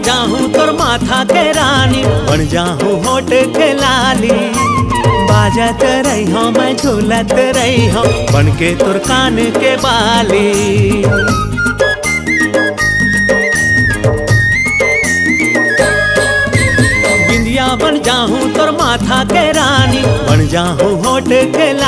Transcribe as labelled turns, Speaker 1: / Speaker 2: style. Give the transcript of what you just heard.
Speaker 1: जाहूँ तोर माथा के रानी, बन जाहूँ होठ के लाली। बाजत रही हूँ मैं झूलत रही हूँ, बन के तोर कान के बाली। बिंदिया बन जाहूँ तोर माथा के रानी, बन जाहूँ होठ के लाली।